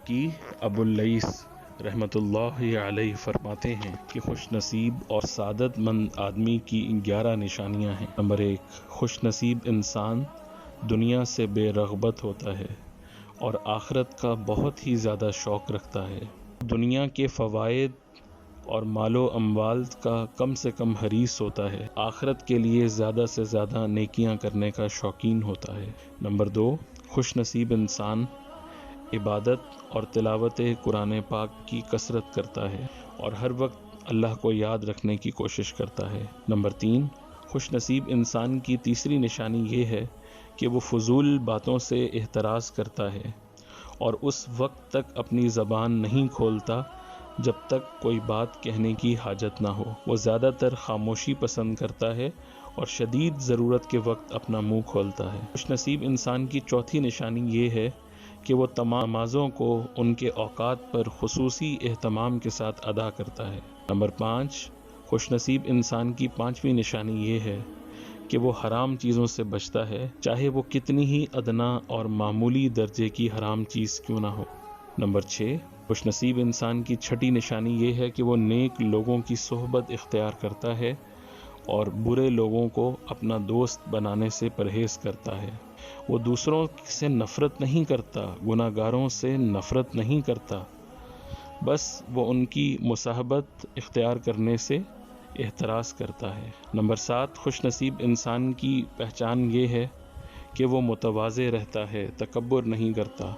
فقی ابو اللیث رحمۃ اللہ علیہ فرماتے ہیں کہ خوش نصیب اور سعادت مند آدمی کی 11 نشانیاں ہیں۔ نمبر 1، خوش نصیب انسان دنیا سے بے رغبت ہوتا ہے اور آخرت کا بہت ہی زیادہ شوق رکھتا ہے۔ دنیا کے فوائد اور مال و اموال کا کم سے کم حریص ہوتا ہے، آخرت کے لیے زیادہ سے زیادہ نیکیاں کرنے کا شوقین ہوتا ہے۔ نمبر 2، خوش نصیب انسان عبادت اور تلاوت قرآن پاک کی کثرت کرتا ہے اور ہر وقت اللہ کو یاد رکھنے کی کوشش کرتا ہے۔ نمبر 3، خوش نصیب انسان کی تیسری نشانی یہ ہے کہ وہ فضول باتوں سے احتراز کرتا ہے اور اس وقت تک اپنی زبان نہیں کھولتا جب تک کوئی بات کہنے کی حاجت نہ ہو۔ وہ زیادہ تر خاموشی پسند کرتا ہے اور شدید ضرورت کے وقت اپنا منہ کھولتا ہے۔ خوش نصیب انسان کی چوتھی نشانی یہ ہے کہ وہ تمام نمازوں کو ان کے اوقات پر خصوصی اہتمام کے ساتھ ادا کرتا ہے۔ نمبر 5، خوش نصیب انسان کی پانچویں نشانی یہ ہے کہ وہ حرام چیزوں سے بچتا ہے، چاہے وہ کتنی ہی ادنا اور معمولی درجے کی حرام چیز کیوں نہ ہو۔ نمبر 6، خوش نصیب انسان کی چھٹی نشانی یہ ہے کہ وہ نیک لوگوں کی صحبت اختیار کرتا ہے اور برے لوگوں کو اپنا دوست بنانے سے پرہیز کرتا ہے۔ وہ دوسروں سے نفرت نہیں کرتا، گناہ گاروں سے نفرت نہیں کرتا، بس وہ ان کی مصاحبت اختیار کرنے سے احتراز کرتا ہے۔ نمبر 7، خوش نصیب انسان کی پہچان یہ ہے کہ وہ متواضع رہتا ہے، تکبر نہیں کرتا،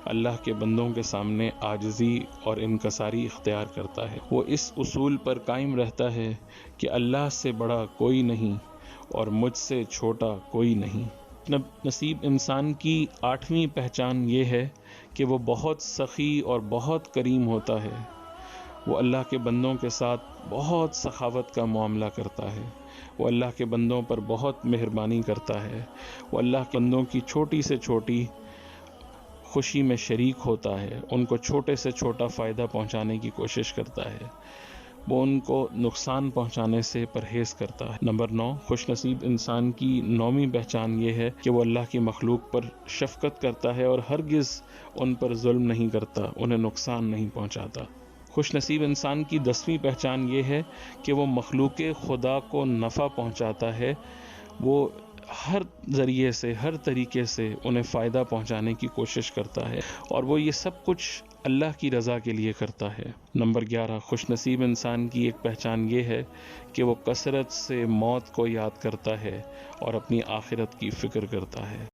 اللہ کے بندوں کے سامنے عاجزی اور انکساری اختیار کرتا ہے۔ وہ اس اصول پر قائم رہتا ہے کہ اللہ سے بڑا کوئی نہیں اور مجھ سے چھوٹا کوئی نہیں۔ نصیب انسان کی 8ویں پہچان یہ ہے کہ وہ بہت سخی اور بہت کریم ہوتا ہے۔ وہ اللہ کے بندوں کے ساتھ بہت سخاوت کا معاملہ کرتا ہے، وہ اللہ کے بندوں پر بہت مہربانی کرتا ہے، وہ اللہ کے بندوں کی چھوٹی سے چھوٹی خوشی میں شریک ہوتا ہے، ان کو چھوٹے سے چھوٹا فائدہ پہنچانے کی کوشش کرتا ہے، وہ ان کو نقصان پہنچانے سے پرہیز کرتا ہے۔ نمبر 9، خوش نصیب انسان کی 9ویں پہچان یہ ہے کہ وہ اللہ کی مخلوق پر شفقت کرتا ہے اور ہرگز ان پر ظلم نہیں کرتا، انہیں نقصان نہیں پہنچاتا۔ خوش نصیب انسان کی 10ویں پہچان یہ ہے کہ وہ مخلوق خدا کو نفع پہنچاتا ہے، وہ ہر ذریعے سے، ہر طریقے سے انہیں فائدہ پہنچانے کی کوشش کرتا ہے اور وہ یہ سب کچھ اللہ کی رضا کے لیے کرتا ہے۔ نمبر 11، خوش نصیب انسان کی ایک پہچان یہ ہے کہ وہ کثرت سے موت کو یاد کرتا ہے اور اپنی آخرت کی فکر کرتا ہے۔